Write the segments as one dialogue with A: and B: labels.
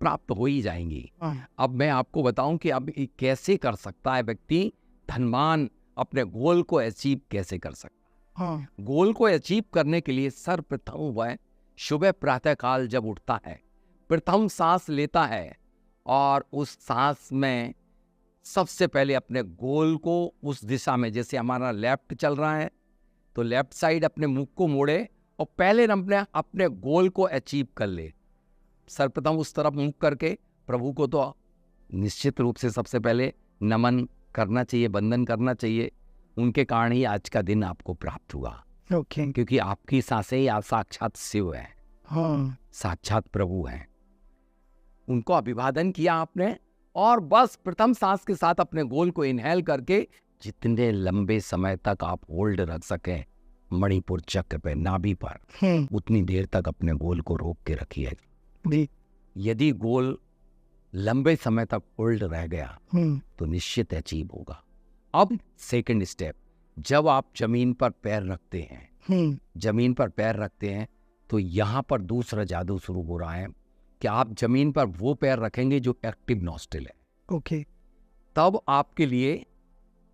A: प्राप्त हो ही जाएंगी।
B: हाँ।
A: अब मैं आपको बताऊं कि अब ये कैसे कर सकता है व्यक्ति धनवान, अपने गोल को अचीव कैसे कर सकता है।
B: हाँ।
A: गोल को अचीव करने के लिए सर्वप्रथम वह सुबह प्रातःकाल जब उठता है, प्रथम सांस लेता है और उस सांस में सबसे पहले अपने गोल को उस दिशा में, जैसे हमारा लेफ्ट चल रहा है तो लेफ्ट साइड अपने मुख को मोड़े और पहले अपने गोल को अचीव कर ले। सर्वप्रथम उस तरफ मुख करके प्रभु को तो निश्चित रूप से सबसे पहले नमन करना चाहिए, वंदन करना चाहिए। उनके कारण ही आज का दिन आपको प्राप्त हुआ।
B: ओके।
A: क्योंकि आपकी सांसें ही आप साक्षात शिव हैं,
B: हाँ।
A: साक्षात प्रभु हैं। उनको अभिवादन किया आपने और बस प्रथम सांस के साथ अपने गोल को इनहेल करके जितने लंबे समय तक आप होल्ड रख सकें मणिपुर चक्र पे, नाभि पर, उतनी देर तक अपने गोल को रोक के रखिए
B: जी।
A: यदि गोल लंबे समय तक होल्ड रह गया तो निश्चित अचीव होगा। अब सेकंड स्टेप, जब आप जमीन पर पैर रखते हैं, जमीन पर पैर रखते हैं तो यहाँ पर दूसरा जादू शुरू हो रहा है कि आप जमीन पर वो पैर रखेंगे जो एक्टिव नॉस्ट्रिल है।
B: ओके।
A: तब आपके लिए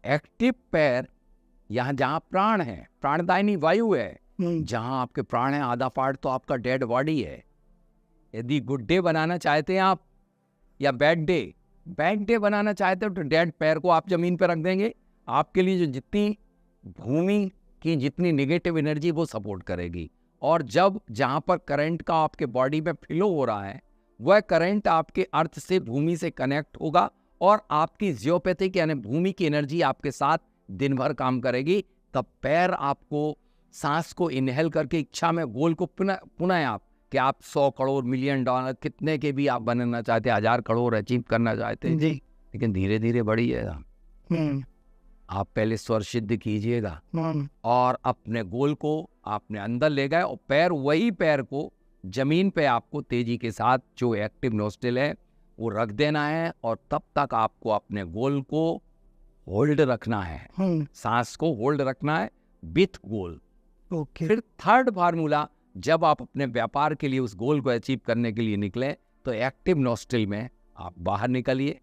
A: एक्टिव पैर, यहाँ जहाँ प्राण है, प्राणदायिनी वायु है, जहाँ आपके प्राण है, आधा पार्ट तो आपका डेड बॉडी है। यदि गुड डे बनाना चाहते हैं आप या बैड डे बनाना चाहते हो तो डेड पैर को आप जमीन पर रख देंगे। आपके लिए जो जितनी भूमि की जितनी नेगेटिव एनर्जी वो सपोर्ट करेगी। और जब जहाँ पर करंट का आपके बॉडी में फ्लो हो रहा है वह करंट आपके अर्थ से, भूमि से कनेक्ट होगा और आपकी जियोपैथिक यानी भूमि की एनर्जी आपके साथ दिन भर काम करेगी। तब पैर आपको सांस को इनहेल करके इच्छा में गोल को पुनः आप कि आप 100 करोड़ मिलियन डॉलर कितने के भी आप बनना चाहते हैं, 1000 करोड़ अचीव करना चाहते हैं
B: जी,
A: लेकिन धीरे धीरे बढ़िएगा। आप पहले स्वर सिद्ध कीजिएगा और अपने गोल को आपने अंदर ले गए और पैर, वही पैर को जमीन पे आपको तेजी के साथ जो एक्टिव नोस्ट्रिल है वो रख देना है और तब तक आपको अपने गोल को होल्ड रखना है, सांस को होल्ड रखना है विथ गोल।
B: ओके।
A: फिर थर्ड फार्मूला, जब आप अपने व्यापार के लिए उस गोल को अचीव करने के लिए निकले तो एक्टिव नोस्ट्रिल में आप बाहर निकलिए।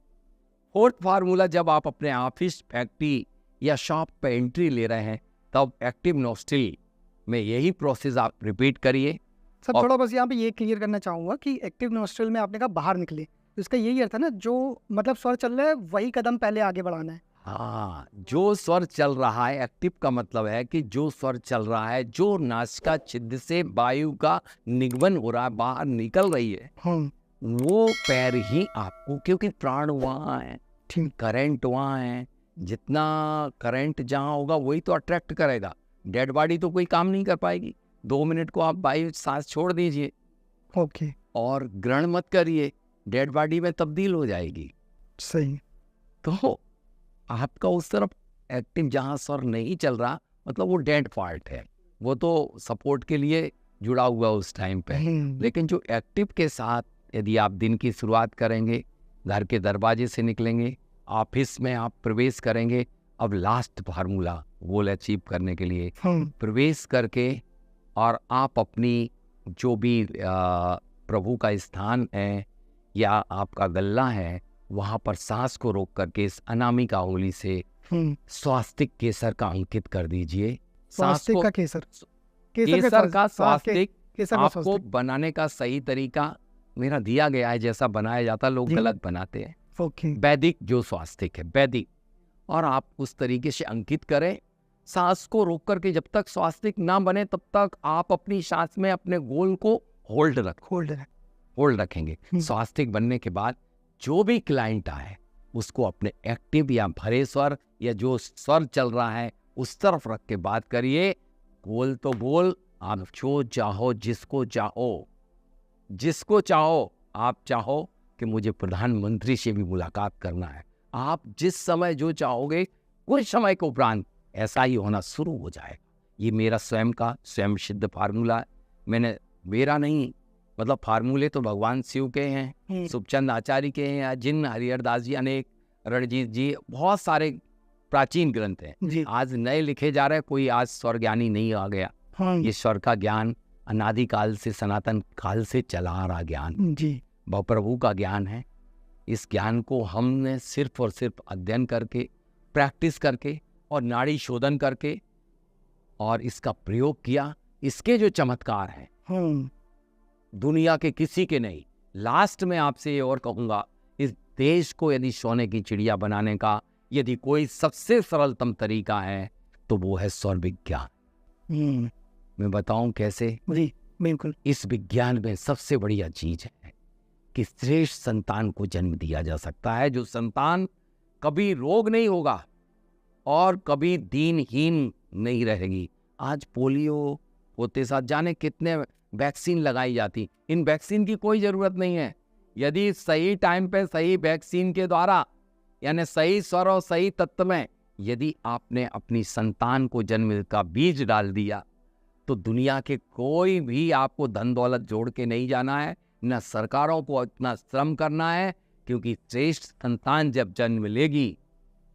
A: फोर्थ फार्मूला, जब आप अपने ऑफिस, फैक्ट्री या शॉप पे एंट्री ले रहे हैं तब एक्टिव नोस्ट्रिल में यही प्रोसेस आप रिपीट करिए।
B: सर थोड़ा बस यहाँ पे ये क्लियर करना चाहूँगा कि एक्टिव नोस्ट्रिल में आपने कहा बाहर निकले, तो इसका यही अर्थ है ना, जो मतलब स्वर चल रहा है वही कदम पहले आगे बढ़ाना है।
A: हाँ, जो स्वर चल रहा है, एक्टिव का मतलब है कि जो स्वर चल रहा है, जो नासिका छिद्र से वायु का निगमन हो रहा है, बाहर निकल रही है, वो पैर ही आपको, क्योंकि प्राण वहाँ है, करंट वहाँ है, जितना करंट जहाँ होगा वही तो अट्रैक्ट करेगा। डेड बॉडी तो कोई काम नहीं कर पाएगी। 2 मिनट को आप वायु सांस छोड़ दीजिए,
B: ओके,
A: और ग्रहण मत करिए, डेड बॉडी में तब्दील हो जाएगी।
B: सही।
A: तो आपका उस तरफ एक्टिव जहाँ स्वर नहीं चल रहा, मतलब वो डेड पार्ट है, वो तो सपोर्ट के लिए जुड़ा हुआ उस टाइम पे। लेकिन जो एक्टिव के साथ यदि आप दिन की शुरुआत करेंगे, घर के दरवाजे से निकलेंगे, ऑफिस में आप प्रवेश करेंगे, अब लास्ट फार्मूला गोल अचीव करने के लिए प्रवेश करके और आप अपनी जो भी प्रभु का स्थान है या आपका गल्ला है वहाँ पर सांस को रोक करके इस अनामिका उंगली से स्वास्तिक केसर का अंकित कर दीजिए।
B: स्वास्तिक का केसर,
A: केसर का स्वास्तिक आपको बनाने का सही तरीका मेरा दिया गया है, जैसा बनाया जाता लोग गलत बनाते हैं। वैदिक जो स्वास्तिक है, वैदिक, और आप उस तरीके से अंकित करें। सांस को रोक करके जब तक स्वास्तिक ना बने तब तक आप अपनी सांस में अपने गोल को होल्ड रखेंगे। स्वास्तिक बनने के बाद जो भी क्लाइंट आए उसको अपने एक्टिव या भरे स्वर या जो स्वर चल रहा है उस तरफ रख के बात करिए। गोल तो गोल, आप जो चाहो, जिसको चाहो, आप चाहो कि मुझे प्रधानमंत्री से भी मुलाकात करना है, आप जिस समय जो चाहोगे कुछ समय के उपरांत ऐसा ही होना शुरू हो जाएगा। ये मेरा स्वयं सिद्ध फार्मूला है। मेरा नहीं, मतलब फार्मूले तो भगवान शिव के हैं, सुखचंद आचार्य के हैं, जिन हरिहर दास जी, अनेक रणजीत जी, बहुत सारे प्राचीन ग्रंथ हैं, आज नए लिखे जा रहे हैं। कोई आज स्वर ज्ञानी नहीं आ गया। ये स्वर का ज्ञान अनादिकाल से, सनातन काल से चला आ रहा ज्ञान। वह प्रभु का ज्ञान है। इस ज्ञान को हमने सिर्फ और सिर्फ अध्ययन करके, प्रैक्टिस करके और नाड़ी शोधन करके और इसका प्रयोग किया। इसके जो चमत्कार हैं दुनिया के किसी के नहीं। लास्ट में आपसे ये और कहूँगा, इस देश को यदि सोने की चिड़िया बनाने का यदि कोई सबसे सरलतम तरीका है तो वो है स्वर विज्ञान। मैं बताऊं कैसे?
B: जी बिल्कुल।
A: इस विज्ञान में सबसे बढ़िया चीज है कि श्रेष्ठ संतान को जन्म दिया जा सकता है, जो संतान कभी रोग नहीं होगा और कभी दीनहीन नहीं रहेगी। आज पोलियो होते साथ जाने कितने वैक्सीन लगाई जाती, इन वैक्सीन की कोई जरूरत नहीं है। यदि सही टाइम पे सही वैक्सीन के द्वारा, यानी सही स्वर और सही तत्व में यदि आपने अपनी संतान को जन्म का बीज डाल दिया तो दुनिया के कोई भी आपको धन दौलत जोड़ के नहीं जाना है, न सरकारों को इतना श्रम करना है, क्योंकि श्रेष्ठ संतान जब जन्म लेगी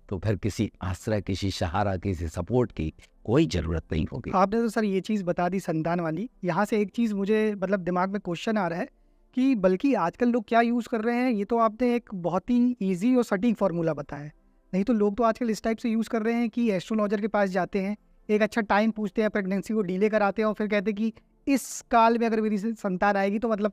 A: तो फिर किसी आश्रय, किसी सहारा, किसी सपोर्ट की कोई जरूरत नहीं होगी।
B: आपने तो सर ये चीज़ बता दी संतान वाली। यहाँ से एक चीज़ मुझे मतलब दिमाग में क्वेश्चन आ रहा है कि बल्कि आजकल लोग क्या यूज़ कर रहे हैं, ये तो आपने एक बहुत ही ईजी और सटीक फार्मूला बताया। नहीं तो लोग तो आजकल इस टाइप से यूज़ कर रहे हैं कि एस्ट्रोलॉजर के पास जाते हैं, एक अच्छा टाइम पूछते हैं, प्रेगनेंसी को डिले कराते हैं और फिर कहते हैं कि इस काल में अगर मेरी संतान आएगी तो मतलब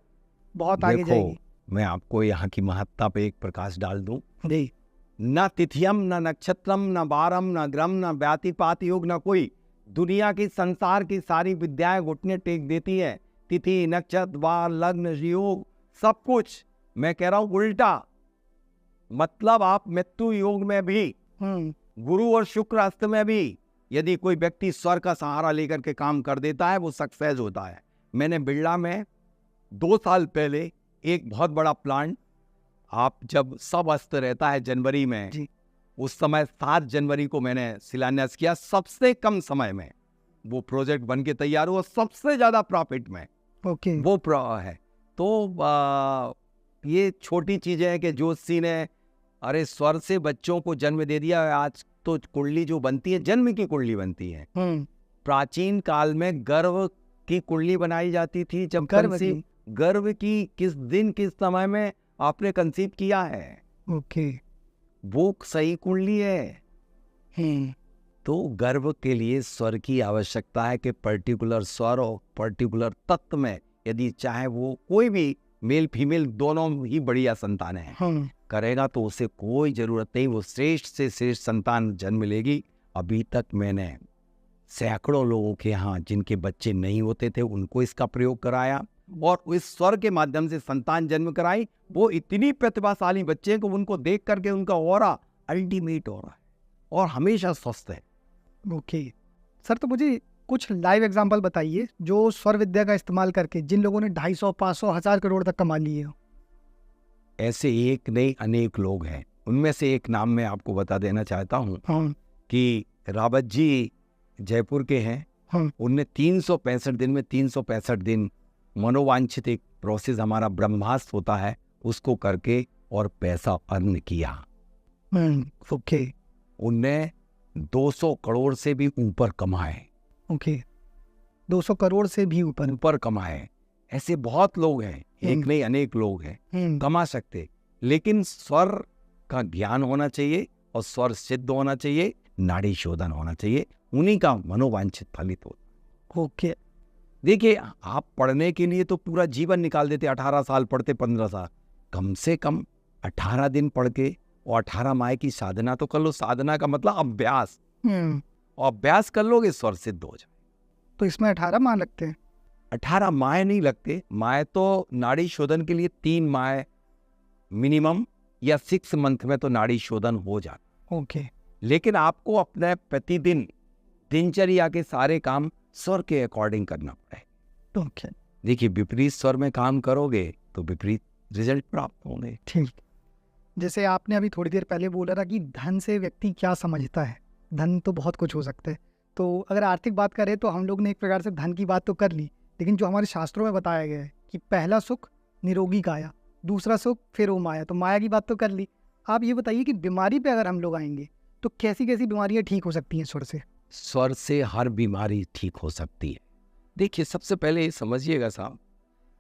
B: बहुत आगे जाएगी।
A: मैं आपको यहाँ की महत्ता पे एक प्रकाश डाल दूं।
B: जी।
A: न तिथियम, न नक्षत्रम, न वारम, न ग्रम, न व्यातिपात योग, न कोई। दुनिया की, संसार की सारी विद्याएं घुटने टेक देती है। तिथि, नक्षत्र, वार, लग्न, योग, सब कुछ। मैं कह रहा हूं उल्टा, मतलब आप मृत्यु योग में भी, गुरु और शुक्र अस्त में भी यदि कोई व्यक्ति स्वर का सहारा लेकर के काम कर देता है वो सक्सेस होता है। मैंने बिरला में 2 साल पहले एक बहुत बड़ा प्लांट, आप जब सब अस्त रहता है जनवरी में
B: जी।
A: उस समय 7 जनवरी को मैंने शिलान्यास किया। सबसे कम समय में वो प्रोजेक्ट बन के तैयार हुआ, सबसे ज्यादा प्रॉफिट में।
B: ओके।
A: वो है। तो ये छोटी चीजें हैं कि जोशी ने अरे स्वर से बच्चों को जन्म दे दिया। आज तो कुंडली जो बनती है जन्म की कुंडली बनती है। प्राचीन काल में गर्भ की कुंडली बनाई जाती थी। जब गर्भ की किस दिन किस समय में आपने कंसीव किया है,
B: ओके,
A: वो सही कुंडली है। तो गर्भ के लिए स्वर की आवश्यकता है कि पर्टिकुलर स्वर और पर्टिकुलर तत्व में यदि चाहे वो कोई भी मेल फीमेल दोनों ही बढ़िया संतान है करेगा तो उसे कोई जरूरत नहीं, वो श्रेष्ठ से श्रेष्ठ संतान जन्म लेगी। अभी तक मैंने सैकड़ों लोगों के यहाँ जिनके बच्चे नहीं होते थे उनको इसका प्रयोग कराया और इस स्वर के माध्यम से संतान जन्म कराई। वो इतनी प्रतिभाशाली बच्चे को उनको देख करके उनका ऑरा अल्टीमेट हो रहा है और हमेशा स्वस्थ है।
B: ओके सर, तो मुझे कुछ लाइव एग्जांपल बताइए जो स्वर विद्या का इस्तेमाल करके जिन लोगों ने 250, 500, 1000 करोड़ तक कमा लिए हो।
A: ऐसे एक नहीं अनेक लोग हैं। उनमें से एक नाम मैं आपको बता देना चाहता हूँ कि रावत जी जयपुर के हैं। उनने 365 दिन में 365 दिन मनोवांछित एक प्रोसेस हमारा ब्रह्मास्त्र होता है उसको करके और पैसा अर्न किया।
B: ओके।
A: उनने 200 करोड़ से भी ऊपर कमाए।
B: ओके, 200 करोड़ से भी ऊपर
A: कमाए। ऐसे बहुत लोग हैं, एक नहीं अनेक लोग हैं कमा सकते, लेकिन स्वर का ज्ञान होना चाहिए और स्वर सिद्ध होना चाहिए, नाड़ी शोधन होना चाहिए, उन्हीं का मनोवांछित फलित हो।
B: ओके,
A: देखिए आप पढ़ने के लिए तो पूरा जीवन निकाल देते, 18 साल पढ़ते, 15 साल, कम से कम 18 दिन पढ़ के और 18 माह की साधना तो कर लो। साधना का मतलब अभ्यास, और अभ्यास कर लोगे स्वर सिद्ध हो जाए।
B: तो इसमें 18 माह लगते हैं?
A: 18 माह नहीं लगते, माह तो नाड़ी शोधन के लिए 3 माह मिनिमम या 6 मंथ में तो नाड़ी शोधन हो जाता।
B: ओके,
A: लेकिन आपको अपने प्रतिदिन दिनचर्या के सारे काम स्वर के अकॉर्डिंग करना पड़े।
B: ओके,
A: देखिए विपरीत स्वर में काम करोगे तो विपरीत रिजल्ट प्राप्त होंगे।
B: ठीक, जैसे आपने अभी थोड़ी देर पहले बोला था कि धन से व्यक्ति क्या समझता है। धन तो बहुत कुछ हो सकता है। तो अगर आर्थिक बात करें तो हम लोग ने एक प्रकार से धन की बात तो कर ली, लेकिन जो हमारे शास्त्रों में बताया गया है कि पहला सुख निरोगी काया, दूसरा सुख फिर वो माया, तो माया की बात तो कर ली। आप ये बताइए कि बीमारी पे अगर हम लोग आएंगे तो कैसी कैसी बीमारियां ठीक हो सकती हैं स्वर से?
A: स्वर से हर बीमारी ठीक हो सकती है। देखिए सबसे पहले समझिएगा साहब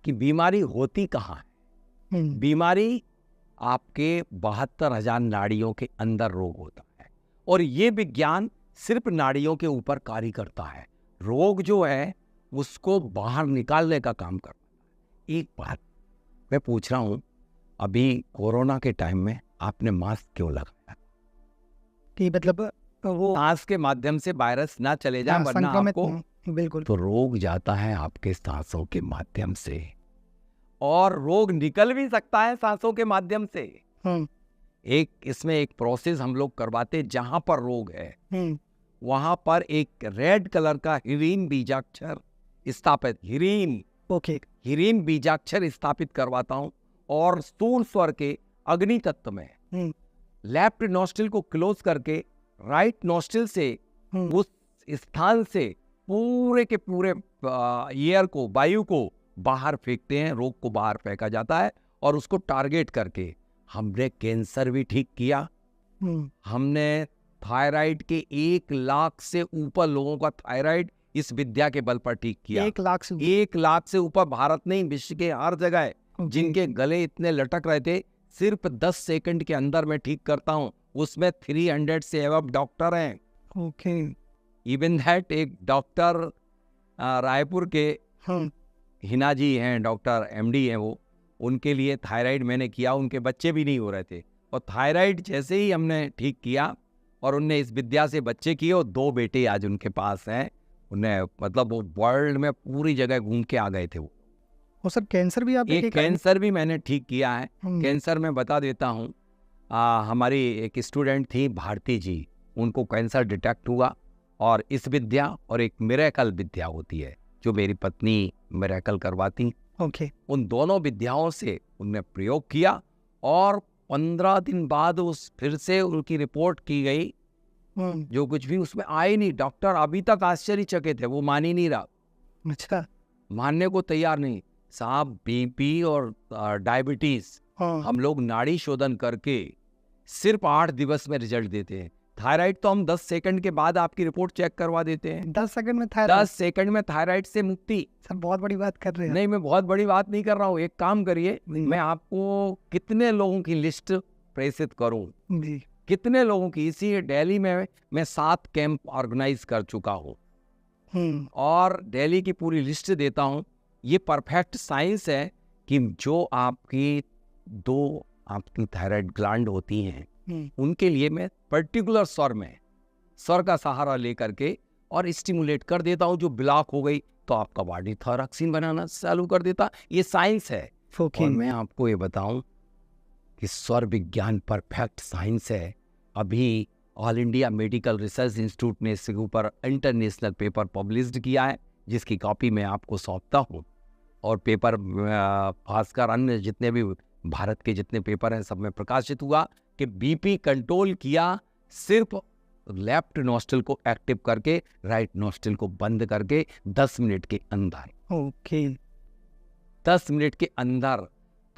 A: कि बीमारी होती कहाँ है। बीमारी आपके 72,000 नाड़ियों के अंदर रोग होता है, और ये विज्ञान सिर्फ नाड़ियों के ऊपर कार्य करता है। रोग जो है उसको बाहर निकालने का काम करता है। एक बात मैं पूछ रहा हूँ, अभी कोरोना के टाइम में आपने मास्क क्यों लगाया?
B: कि मतलब वो
A: सांस के माध्यम से वायरस ना चले जाए, वरना
B: संक्रमित
A: आपको
B: बिल्कुल
A: तो रोग जाता है आपके सांसों के माध्यम से, और रोग निकल भी सकता है सांसों के माध्यम से। एक इसमें एक प्रोसेस हम लोग करवाते, जहां पर रोग है वहां पर एक रेड कलर का हीरीन बीजाक्षर स्थापित, हीरीन बीजाक्षर स्थापित करवाता हूं, और स्थूल स्वर के अग्नि तत्व में लेफ्ट नोस्ट्रिल को क्लोज करके राइट नोस्ट्रिल से उस स्थान से पूरे के पूरे एयर को, वायु को बाहर फेंकते हैं, रोग को बाहर फेंका जाता है। और उसको टारगेट करके हमने कैंसर भी ठीक किया। हमने थायराइड के 1 लाख से ऊपर लोगों का थायराइड इस विद्या के बल पर ठीक किया। 1 लाख से ऊपर, भारत नहीं विश्व के हर जगह जिनके गले इतने लटक रहे थे, सिर्फ 10 सेकंड के अंदर मैं ठीक करता हूं। उसमें 300 से एवब डॉक्टर हैं। इवन दैट एक डॉक्टर रायपुर के हिना जी हैं, डॉक्टर MD हैं, वो उनके लिए थायराइड मैंने किया, उनके बच्चे भी नहीं हो रहे थे, और थायराइड जैसे ही हमने ठीक किया और उनने इस विद्या से बच्चे किए, और 2 बेटे आज उनके पास हैं। उन्हें मतलब वो वर्ल्ड में पूरी जगह घूम के आ गए थे। वो
B: सर कैंसर भी आपने
A: एक कैंसर भी मैंने ठीक किया है। कैंसर में बता देता हूँ, हमारी एक स्टूडेंट थी भारती जी, उनको कैंसर डिटेक्ट हुआ, और इस विद्या और एक मिरेकल विद्या होती है जो मेरी पत्नी मिरेकल करवाती, उन दोनों विद्याओं से उनने प्रयोग किया, और 15 दिन बाद उस फिर से उनकी रिपोर्ट की गई, जो कुछ भी उसमें आए नहीं। डॉक्टर अभी तक आश्चर्यचकित है, वो मान ही नहीं रहा।
B: अच्छा,
A: मानने को तैयार नहीं। साहब BP और डायबिटीज हम लोग नाड़ी शोधन करके सिर्फ 8 दिवस में रिजल्ट देते हैं। थायराइड तो हम 10 सेकंड के बाद आपकी रिपोर्ट चेक करवा देते हैं।
B: 10 सेकंड में थायराइड?
A: 10 सेकंड में थायराइड से मुक्ति।
B: सर बहुत बड़ी बात कर रहे हैं।
A: नहीं, मैं बहुत बड़ी बात नहीं कर रहा हूँ। एक काम करिए, मैं आपको कितने लोगों की लिस्ट प्रेषित करूँ, कितने लोगों की। इसी दिल्ली में मैं 7 कैंप ऑर्गेनाइज कर चुका हूँ, और दिल्ली की पूरी लिस्ट देता हूँ। ये परफेक्ट साइंस है कि जो आपकी 2 आपकी थायराइड ग्लैंड होती हैं, उनके लिए मैं पर्टिकुलर स्वर का सहारा लेकर के और स्टिमुलेट कर देता हूँ। जो ब्लॉक हो गई तो आपका बॉडी थायरॉक्सिन बनाना चालू कर देता। ये साइंस है। और मैं आपको ये बताऊं कि स्वर विज्ञान परफेक्ट साइंस है। अभी all India medical research institute ने इसके ऊपर इंटरनेशनल पेपर पब्लिश्ड किया है, जिसकी कॉपी मैं आपको सौंपता हूँ। और पेपर खासकर अन्य जितने भी भारत के जितने पेपर हैं, सब में प्रकाशित हुआ कि BP कंट्रोल किया सिर्फ लेफ्ट नोस्ट्रिल को एक्टिव करके, राइट नोस्ट्रिल को बंद करके 10 मिनट के अंदर। 10 मिनट के अंदर।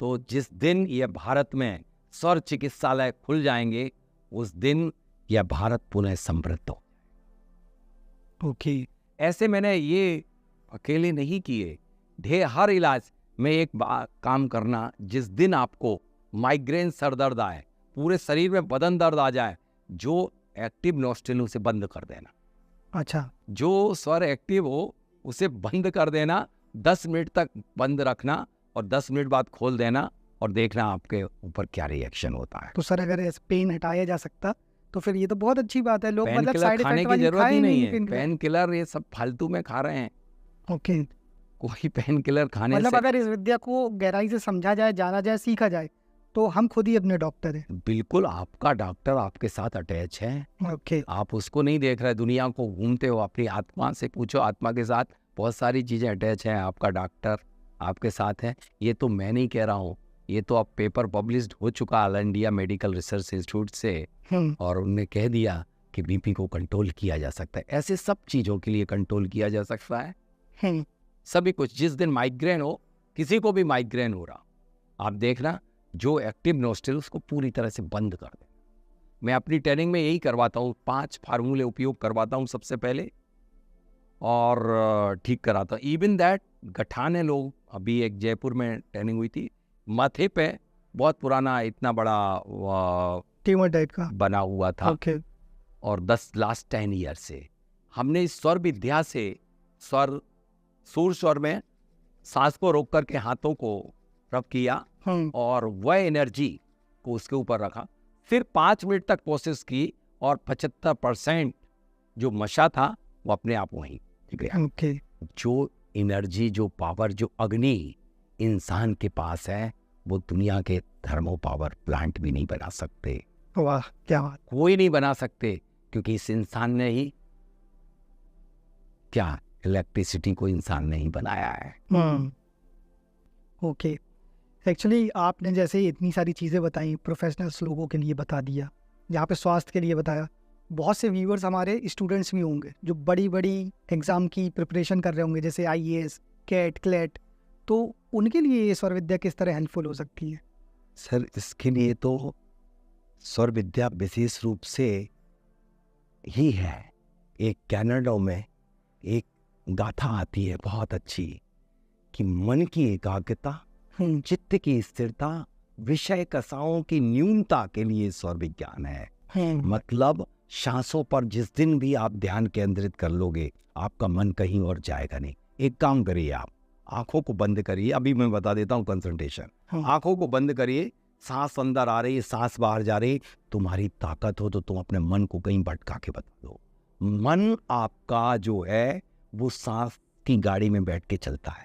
A: तो जिस दिन यह भारत में स्वर चिकित्सालय खुल जाएंगे, उस दिन यह भारत पुनः समृद्ध हो। ऐसे मैंने ये अकेले नहीं किए, हर इलाज में एक काम करना। जिस दिन आपको माइग्रेन, सर दर्द आए, पूरे शरीर में बदन दर्द आ जाए, जो एक्टिव नोस्ट्रिल उसे बंद कर देना।
B: अच्छा,
A: जो स्वर एक्टिव हो उसे बंद कर देना, 10 मिनट तक बंद रखना, और 10 मिनट बाद खोल देना, और देखना आपके ऊपर क्या रिएक्शन होता है।
B: तो सर अगर पेन हटाया जा सकता तो फिर ये तो बहुत अच्छी बात है। लोग मतलब साइड
A: खाने
B: इफेक्ट
A: की जरूरत ही नहीं है।
B: पेन
A: पेन किलर ये सब फालतू में खा रहे हैं। कोई पेन किलर खाने
B: मतलब
A: से,
B: अगर इस विद्या को गहराई से समझा जाए, जाना जाए, सीखा जाए, तो हम खुद ही अपने डॉक्टर हैं।
A: बिल्कुल, आपका डॉक्टर आपके साथ अटैच है। आप उसको नहीं देख रहे, दुनिया को घूमते हो। अपनी आत्मा से पूछो, आत्मा के साथ बहुत सारी चीजें अटैच हैं। आपका डॉक्टर आपके साथ है। ये तो मैं नहीं कह रहा हूँ, ये तो अब पेपर पब्लिश्ड हो चुका all India medical research institute से, और उन्होंने कह दिया कि BP को कंट्रोल किया जा सकता है। ऐसे सब चीजों के लिए कंट्रोल किया जा सकता है। सभी कुछ। जिस दिन माइग्रेन हो, किसी को भी माइग्रेन हो रहा, आप देखना, जो एक्टिव नोस्ट्रिल उसको पूरी तरह से बंद कर दे। मैं अपनी ट्रेनिंग में यही करवाता हूँ, 5 फार्मूले उपयोग करवाता हूँ सबसे पहले, और ठीक कराता हूँ। इवन दैट गठाने लोग, अभी एक जयपुर में ट्रेनिंग हुई थी, माथे पे बहुत पुराना इतना बड़ा
B: ट्यूमर टाइप का
A: बना हुआ था।
B: ओके।
A: और लास्ट 10 ईयर से हमने इस स्वर विद्या से सुर स्वर में सांस को रोक करके हाथों को रब किया और वह एनर्जी को उसके ऊपर रखा, फिर 5 मिनट तक प्रोसेस की और 75% जो नशा था वो अपने आप वहीं गया।
B: ओके।
A: जो एनर्जी, जो पावर, जो अग्नि इंसान के पास है वो दुनिया के थर्मो पावर प्लांट भी नहीं बना सकते।
B: वाह, क्या बात।
A: कोई नहीं बना सकते, क्योंकि इस इंसान ने ही क्या इलेक्ट्रिसिटी को इंसान ने ही बनाया है।
B: ओके। एक्चुअली आपने जैसे इतनी सारी चीज़ें बताई, प्रोफेशनल्स लोगों के लिए बता दिया, यहाँ पे स्वास्थ्य के लिए बताया, बहुत से व्यूअर्स हमारे स्टूडेंट्स भी होंगे जो बड़ी बड़ी एग्ज़ाम की प्रिपरेशन कर रहे होंगे, जैसे IAS, कैट, क्लेट, तो उनके लिए ये स्वर विद्या किस तरह हेल्पफुल हो सकती है?
A: सर, इसके लिए तो स्वर विद्या विशेष रूप से ही है। एक कनाडा में एक गाथा आती है बहुत अच्छी कि मन की एकाग्रता, चित्त की स्थिरता, विषय कसाओं की न्यूनता के लिए स्वर विज्ञान है। मतलब सांसों पर जिस दिन भी आप ध्यान केंद्रित कर लोगे, आपका मन कहीं और जाएगा नहीं। एक काम करिए, आप आंखों को बंद करिए। अभी मैं बता देता हूँ कंसंट्रेशन। आंखों को बंद करिए, सांस अंदर आ रही है, सांस बाहर जा रही। तुम्हारी ताकत हो तो तुम अपने मन को कहीं भटका के बता दो। मन आपका जो है वो सांस की गाड़ी में बैठ के चलता है।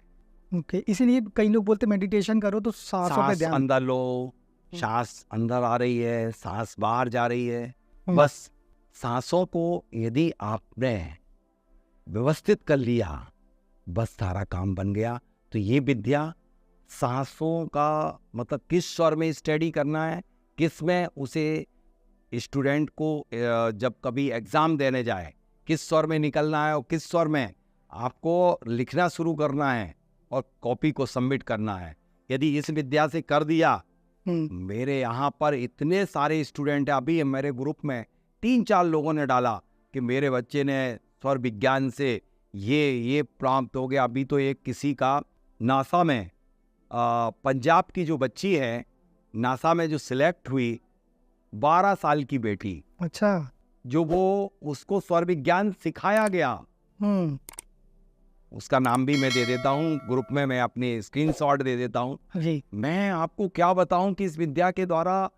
B: ओके। इसीलिए कई लोग बोलते मेडिटेशन करो तो सांसों पे ध्यान।
A: अंदर लो, सांस अंदर आ रही है, सांस बाहर जा रही है। बस सांसों को यदि आपने व्यवस्थित कर लिया, बस सारा काम बन गया। तो ये विद्या सांसों का मतलब किस स्वर में स्टडी करना है, किस में उसे स्टूडेंट को जब कभी एग्जाम देने जाए किस स्वर में निकलना है और किस स्वर में आपको लिखना शुरू करना है और कॉपी को सबमिट करना है। यदि इस विद्या से कर दिया, मेरे यहाँ पर इतने सारे स्टूडेंट हैं। अभी मेरे ग्रुप में 3-4 लोगों ने डाला कि मेरे बच्चे ने स्वर विज्ञान से ये प्राप्त हो गया। अभी तो एक किसी का नासा में पंजाब की जो बच्ची है, नासा में जो सिलेक्ट हुई, 12 साल की बेटी,
B: अच्छा,
A: जो वो उसको स्वर विज्ञान सिखाया गया। उसका नाम भी मैं दे देता हूँ ग्रुप में, मैं अपनी स्क्रीनशॉट दे देता हूँ जी। मैं आपको क्या बताऊं कि इस विद्या के द्वारा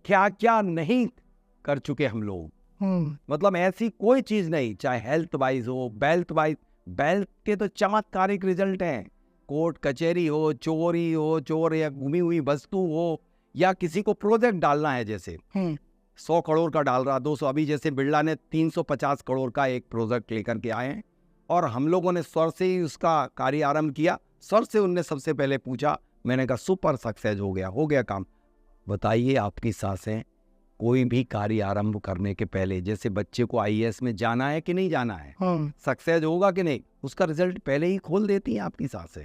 A: क्या क्या नहीं कर चुके हम लोग। मतलब ऐसी कोई चीज नहीं, चाहे हेल्थ वाइज हो, वेल्थ के तो चमत्कारिक रिजल्ट हैं। कोर्ट कचहरी हो, चोरी हो, चोर या घूमी हुई वस्तु हो, या किसी को प्रोजेक्ट डालना है, जैसे 100 करोड़ का डाल रहा, 200, अभी जैसे बिरला ने 350 करोड़ का एक प्रोजेक्ट लेकर के आए हैं और हम लोगों ने स्वर से ही उसका कार्य आरंभ किया। स्वर से उनने सबसे पहले पूछा, मैंने कहा सुपर सक्सेस हो गया काम। बताइए आपकी सांसें कोई भी कार्य आरंभ करने के पहले, जैसे बच्चे को IAS में जाना है कि नहीं जाना है, सक्सेस होगा कि नहीं, उसका रिजल्ट पहले ही खोल देती हैं आपकी सांसें।